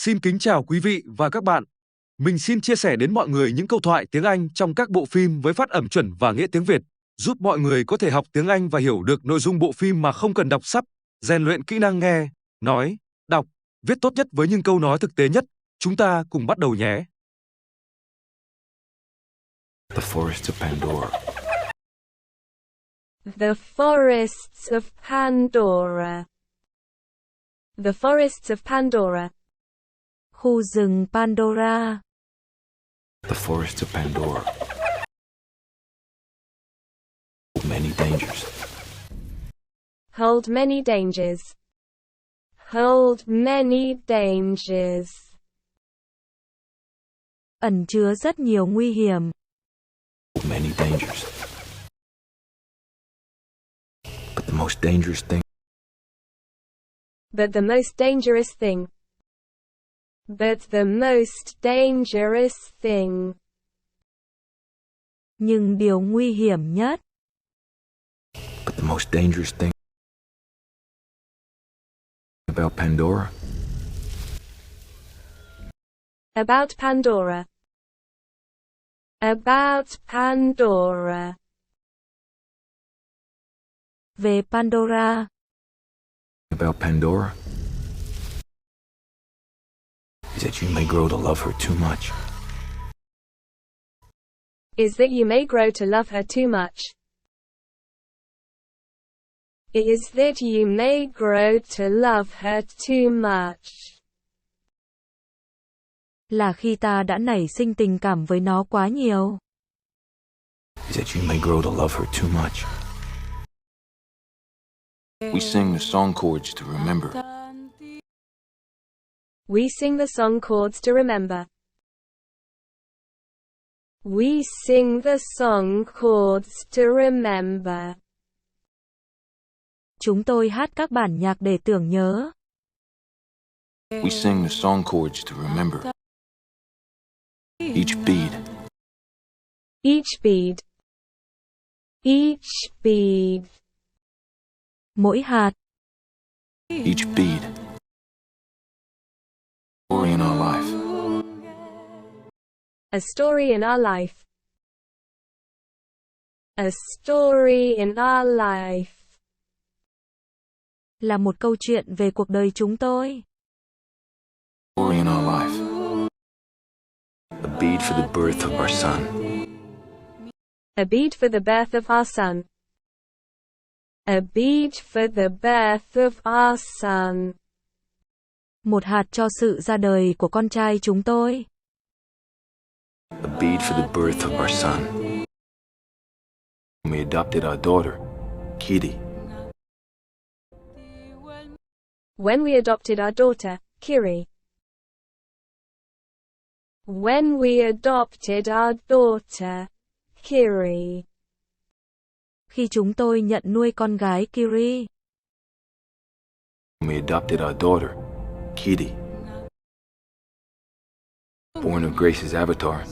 Xin kính chào quý vị và các bạn. Mình xin chia sẻ đến mọi người những câu thoại tiếng Anh trong các bộ phim với phát âm chuẩn và nghĩa tiếng Việt, giúp mọi người có thể học tiếng Anh và hiểu được nội dung bộ phim mà không cần đọc sub, rèn luyện kỹ năng nghe, nói, đọc, viết tốt nhất với những câu nói thực tế nhất. Chúng ta cùng bắt đầu nhé. The Forests of Pandora. The Forests of Pandora. The Forests of Pandora. Khu rừng Pandora. The Forests of Pandora. Many dangers. Hold many dangers. Hold many dangers. Ẩn chứa rất nhiều nguy hiểm. Many dangers. But the most dangerous thing. But the most dangerous thing. But the most dangerous thing. Nhưng điều nguy hiểm nhất. But the most dangerous thing about Pandora. About Pandora. About Pandora. Về Pandora. About Pandora is that you may grow to love her too much. Is that you may grow to love her too much. Is that you may grow to love her too much. Là khi ta đã nảy sinh tình cảm với nó quá nhiều. Is that you may grow to love her too much. We sing the song chords to remember. We sing the song chords to remember. We sing the song chords to remember. Chúng tôi hát các bản nhạc để tưởng nhớ. We sing the song chords to remember. Each bead. Each bead. Each bead. Mỗi hạt. Each bead. Story in our life. A story in our life. A story in our life. Là một câu chuyện về cuộc đời chúng tôi. Story in our life. A bead for the birth of our son. A bead for the birth of our son. A bead for the birth of our son. Một hạt cho sự ra đời của con trai chúng tôi. A bead for the birth of our son. We adopted our daughter, Kitty. When we adopted our daughter, Kiri. When we adopted our daughter, Kiri. Khi chúng tôi nhận nuôi con gái Kiri. We adopted our daughter, Kitty. Born of Grace's avatar.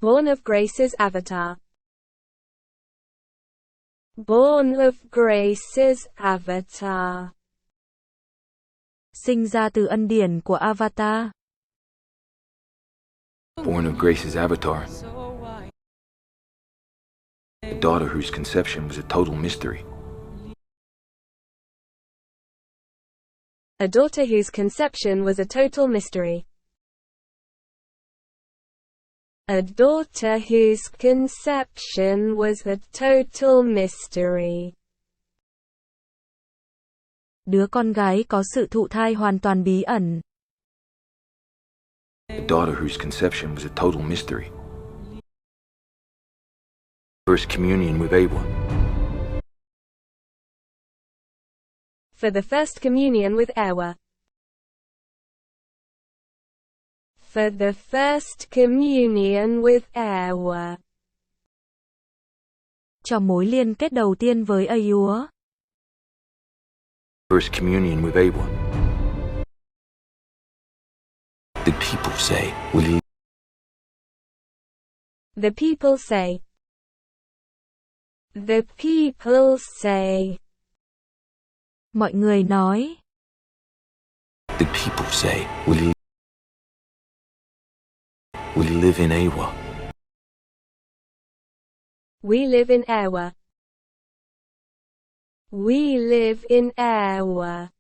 Born of Grace's avatar. Born of Grace's avatar. Sinh ra từ ân điển của Avatar. Born of Grace's avatar. A daughter whose conception was a total mystery. A daughter whose conception was a total mystery. A daughter whose conception was a total mystery. Đứa con gái có sự thụ thai hoàn toàn bí ẩn. A daughter whose conception was a total mystery. First communion with Abel. For the first communion with Ewa. For the first communion with Ewa. Cho mối liên kết đầu tiên với Ayúa. First communion with Abel. The people say, will The people say. The people say. Mọi người nói. people say we live in Awa. We live in Awa. We live in Awa.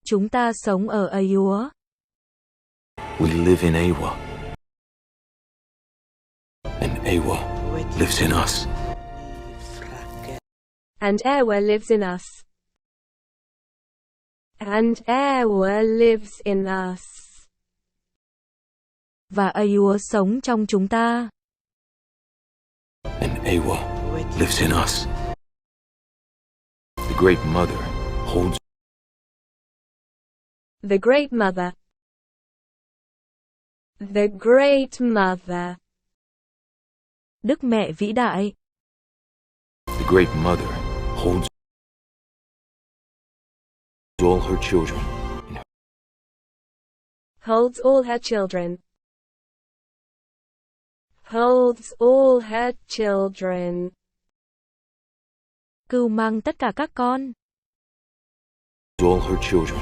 Chúng ta sống ở Ayua. We live in Awa. And Awa lives in us. And Awa lives in us. And Awa lives in us. Và Ayua sống trong chúng ta. And Awa lives in us. The Great Mother holds. The Great Mother. The Great Mother. Đức Mẹ vĩ đại. The Great Mother holds all her children. Holds all her children. Holds all her children. Cưu mang tất cả các con. All her children.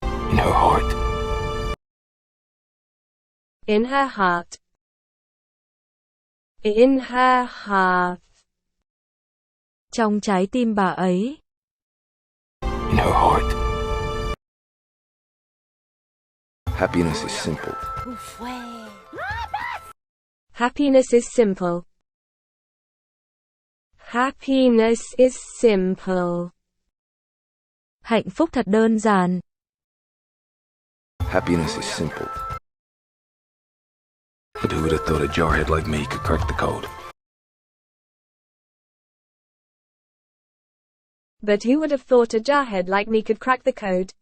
In her heart. In her heart. In her heart. Trong trái tim bà ấy. In her heart. Happiness is simple. Happiness is simple. Happiness is simple. Hạnh phúc thật đơn giản. Happiness is simple. But who would have thought a jarhead like me could crack the code? But who would have thought a jarhead like me could crack the code?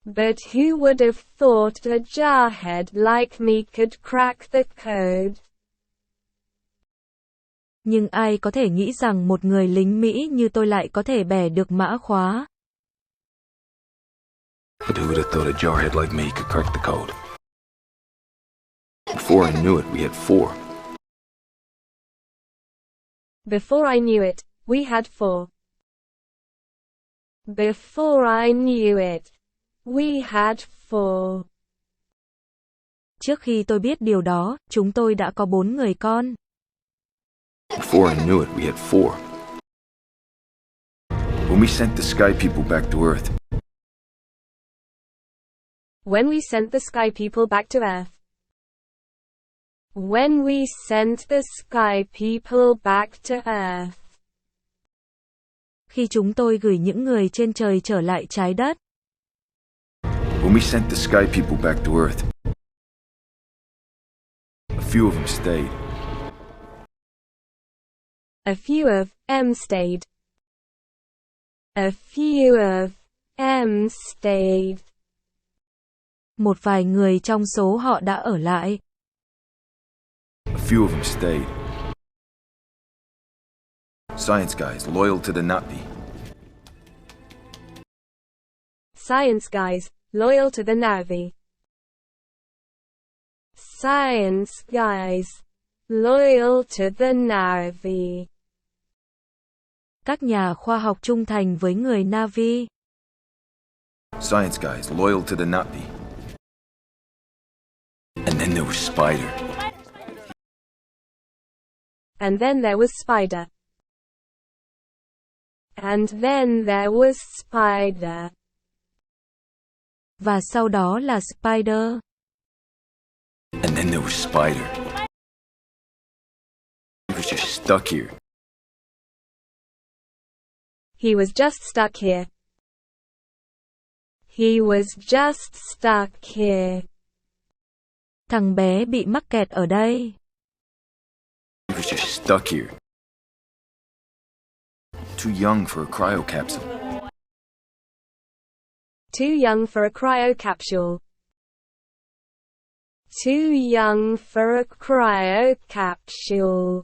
But who would have thought a jarhead like me could crack the code? Nhưng ai có thể nghĩ rằng một người lính Mỹ như tôi lại có thể bẻ được mã khóa? But who would have thought a jarhead like me could crack the code? Before I knew it, we had 4. Before I knew it, we had 4. Before I knew it, we had 4. Trước khi tôi biết điều đó, chúng tôi đã có 4 người con. Before I knew it, we had 4. When we sent the sky people back to Earth. When we sent the sky people back to Earth. When we sent the sky people back to Earth. Khi chúng tôi gửi những người trên trời trở lại trái đất. When we sent the sky people back to Earth. A few of them stayed. A few of them stayed. A few of them stayed. Một vài người trong số họ đã ở lại. A few of them stayed. Science guys loyal to the Nazi. Science guys, loyal to the Navy. Science guys, loyal to the Navy. Các nhà khoa học trung thành với người Navy. Science guys loyal to the Nazi. And then there was Spider. And then there was Spider. And then there was Spider. Và sau đó là Spider. And then there was Spider. He was just stuck here. He was just stuck here. He was just stuck here. Thằng bé bị mắc kẹt ở đây. He was just stuck here. Too young for a cryo capsule. Too young for a cryo capsule. Too young for a cryo capsule.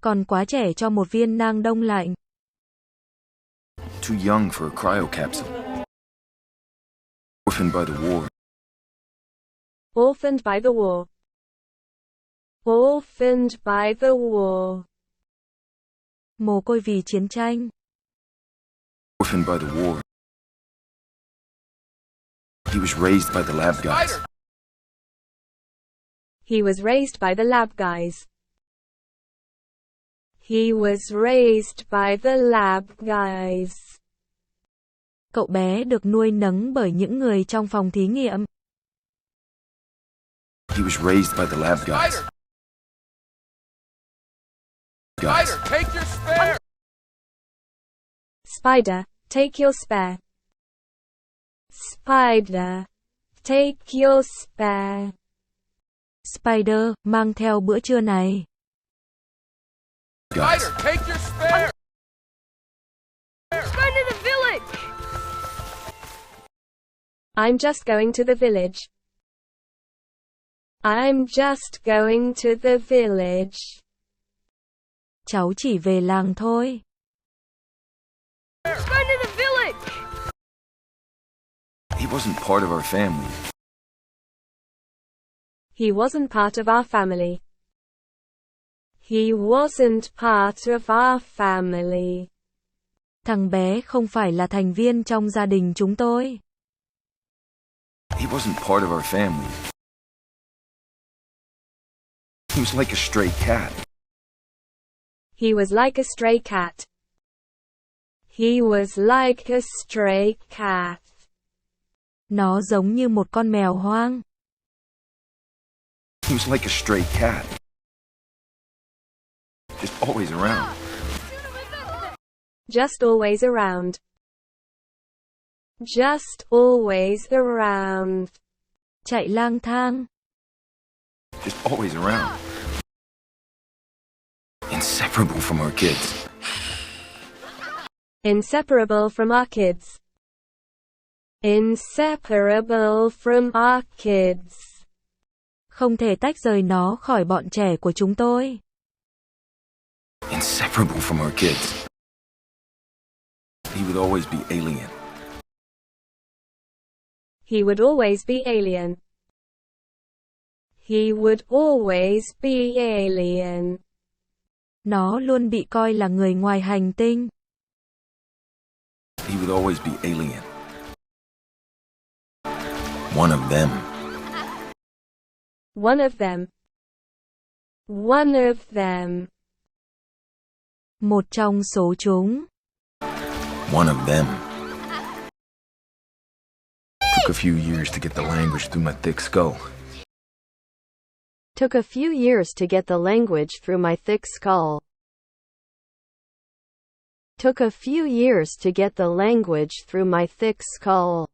Còn quá trẻ cho một viên nang đông lạnh. Too young for a cryo capsule. Orphaned by the war. Orphaned by the war. Orphaned by the war. Mồ côi vì chiến tranh. Orphaned by the war. He was raised by the lab guys. He was raised by the lab guys. He was raised by the lab guys. Cậu bé được nuôi nấng bởi những người trong phòng thí nghiệm. He was raised by the lab guys. Spider, take your spare! Spider, take your spare. Spider, take your spare. Spider, mang theo bữa trưa này. Guys. Spider, take your spare! Going to the village! I'm just going to the village. I'm just going to the village. Cháu chỉ về làng thôi. Going to the village! He wasn't part of our family. He wasn't part of our family. He wasn't part of our family. Thằng bé không phải là thành viên trong gia đình chúng tôi. He wasn't part of our family. He was like a stray cat. He was like a stray cat. He was like a stray cat. Nó giống như một con mèo hoang. He was like a stray cat. Just always around. Just always around. Just always around. Chạy lang thang. Just always around. Inseparable from our kids. Inseparable from our kids. Inseparable from our kids. Không thể tách rời nó khỏi bọn trẻ của chúng tôi. Inseparable from our kids. He would always be alien. He would always be alien. He would always be alien. Nó luôn bị coi là người ngoài hành tinh. He would always be alien. One of them. One of them. One of them. Một trong số chúng. One of them. Took a few years to get the language through my thick skull. Took a few years to get the language through my thick skull. Took a few years to get the language through my thick skull.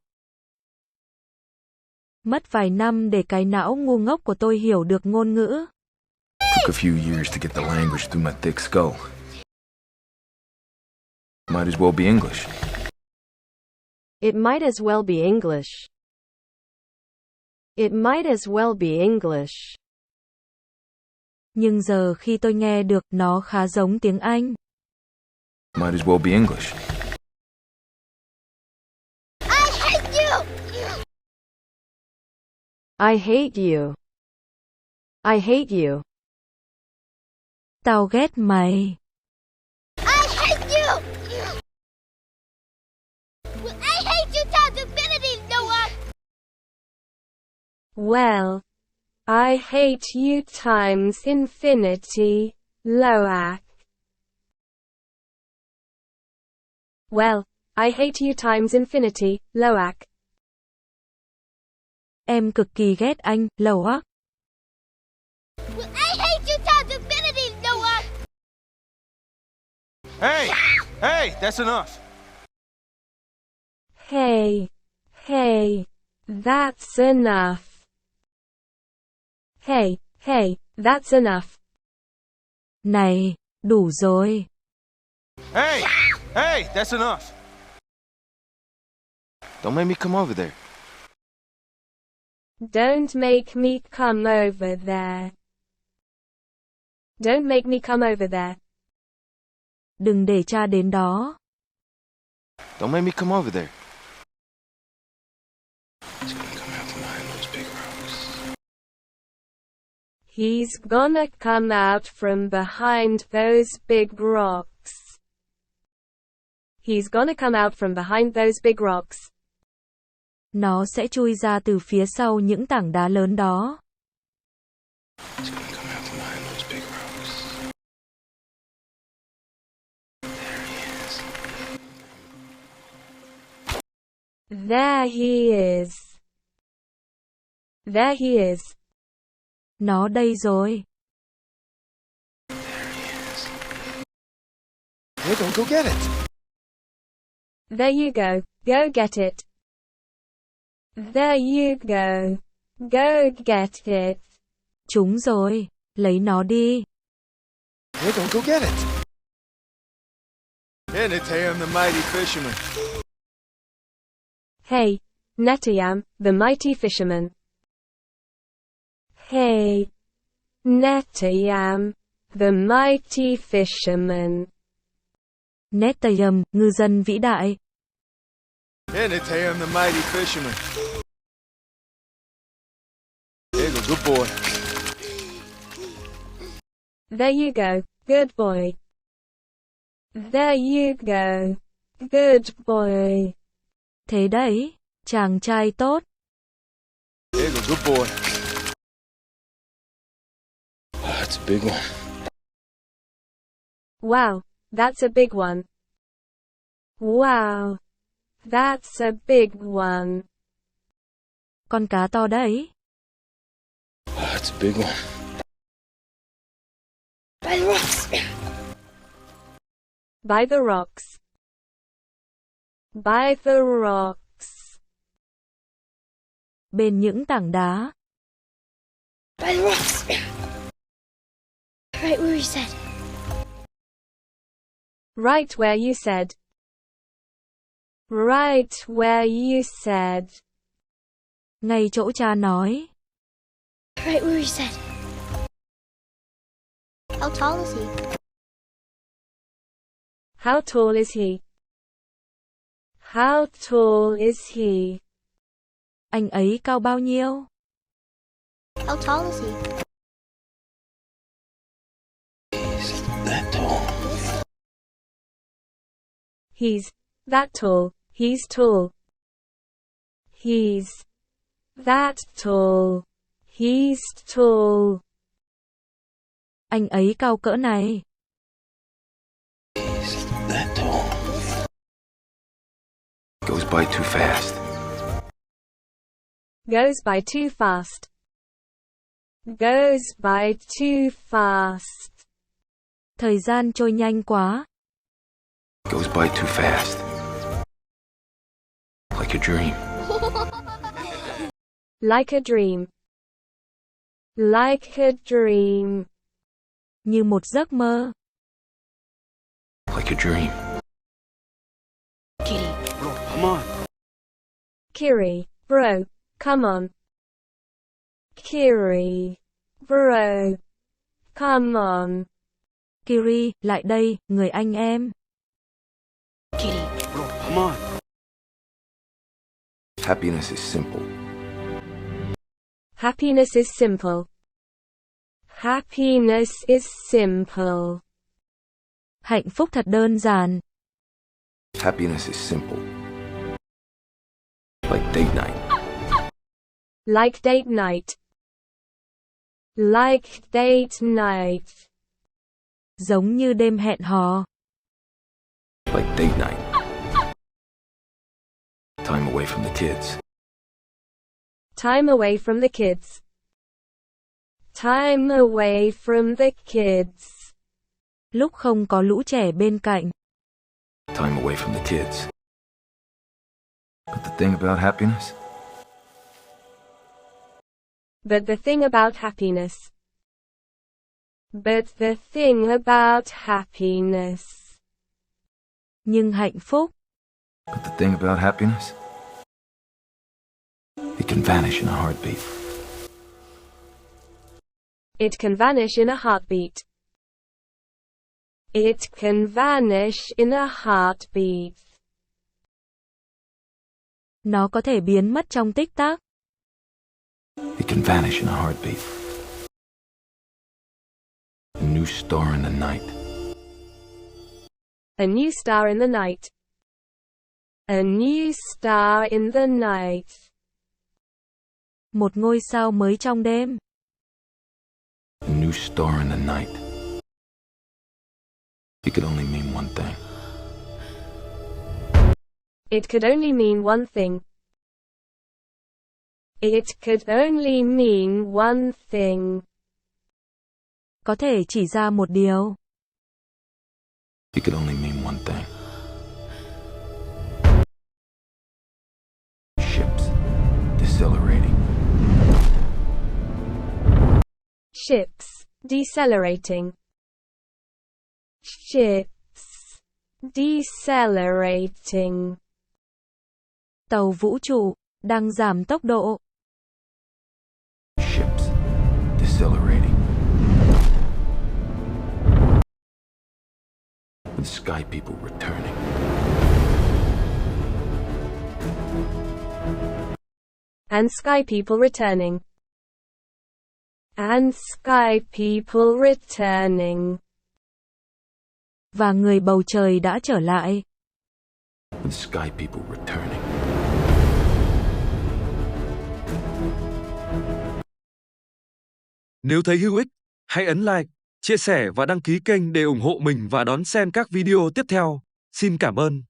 Mất vài năm để cái não ngu ngốc của tôi hiểu được ngôn ngữ. Took a few years to get the language through my thick skull. Might as well be English. It might as well be English. It might as well be English. Nhưng giờ khi tôi nghe được nó khá giống tiếng Anh. Might as well be English. I hate you! I hate you. I hate you. Tao ghét mày. I hate you! I hate you times infinity, Noah! Well, I hate you times infinity, Loak. Well, I hate you times infinity, Loak. Em cực kỳ ghét anh, Loak. I hate you times infinity, Noah! Hey! Hey, that's enough. Hey, that's enough. Hey, that's enough. Này, đủ rồi. Hey! Hey, that's enough. Don't make me come over there. Don't make me come over there. Don't make me come over there. Đừng để cha đến đó. Don't make me come over there. He's gonna come out from behind those big rocks. He's gonna come out from behind those big rocks. Nó sẽ chui ra từ phía sau những tảng đá lớn đó. He's gonna come out from behind those big rocks. There he is. There he is. There he is. Nó đây rồi. Hey, don't go get it. There you go. Go get it. There you go. Go get it. Chúng rồi. Lấy nó đi. Hey, don't go get it. Hey, Natayam, the mighty fisherman. Hey, Netayam, the mighty fisherman. Hey, Netayam, the mighty fisherman. Netayam, ngư dân vĩ đại. Hey, Natayam, the mighty fisherman. There you go, good boy. There you go, good boy. There you go, good boy. Thế đấy, chàng trai tốt. There you go, good boy. That's a big one. Wow, that's a big one. Wow, that's a big one. Con cá to đấy. That's a big one. By the rocks. By the rocks. By the rocks. Bên những tảng đá. By the rocks. Right where you said. Right where you said. Right where you said. Ngay chỗ cha nói. Right where you said. How tall is he? How tall is he? How tall is he? Anh ấy cao bao nhiêu? How tall is he? He's that tall. He's that tall. He's tall. He's that tall. He's tall. Anh ấy cao cỡ này. He's that tall. Goes by too fast. Goes by too fast. Goes by too fast. Thời gian trôi nhanh quá. Goes by too fast. Like a dream. Like a dream. Like a dream. Như một giấc mơ. Like a dream. Bro, come on. Kiri, bro, come on. Kiri, bro, come on. Kiri, lại đây, người anh em. Bro, come on. Happiness is simple. Happiness is simple. Happiness is simple. Hạnh phúc thật đơn giản. Happiness is simple. Like date night. Like date night. Like date night. Giống như đêm hẹn hò. Like date night. Time away from the kids. Time away from the kids. Time away from the kids. Lúc không có lũ trẻ bên cạnh. Time away from the kids. But the thing about happiness? But the thing about happiness. But the thing about happiness. Nhưng hạnh phúc. But the thing about happiness? It can vanish in a heartbeat. It can vanish in a heartbeat. It can vanish in a heartbeat. Nó có thể biến mất trong tích tắc. It can vanish in a heartbeat. new star in the night. A new star in the night. A new star in the night. Một ngôi sao mới trong đêm. A new star in the night. It could only mean one thing. It could only mean one thing. It could only mean one thing. Có thể chỉ ra một điều. It could only mean one thing. Ships decelerating. Ships decelerating. Ships decelerating. Tàu vũ trụ đang giảm tốc độ. Ships decelerating. The sky people returning. And sky people returning. And sky people returning. Và người bầu trời đã trở lại. The sky people returning. Nếu thấy hữu ích, hãy ấn like, chia sẻ và đăng ký kênh để ủng hộ mình và đón xem các video tiếp theo. Xin cảm ơn.